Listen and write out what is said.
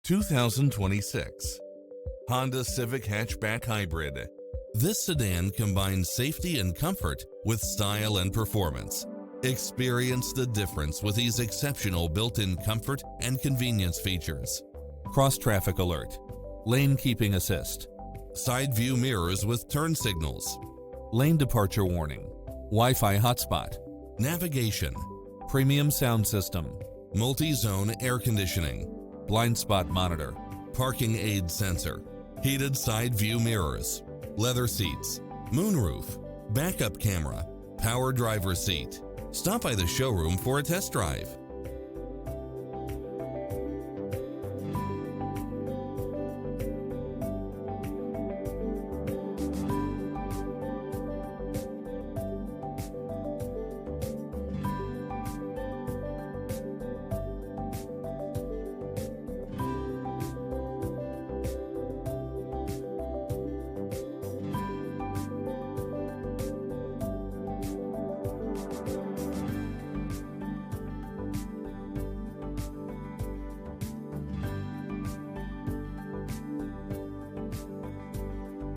2026 Honda Civic Hatchback Hybrid. This sedan combines safety and comfort with style and performance. Experience the difference with these exceptional built-in comfort and convenience features. Cross-traffic alert, lane keeping assist, side view mirrors with turn signals, lane departure warning, Wi-Fi hotspot, navigation, premium sound system, multi-zone air conditioning, blind spot monitor, parking aid sensor, heated side view mirrors, leather seats, moonroof, backup camera, power driver's seat. Stop by the showroom for a test drive.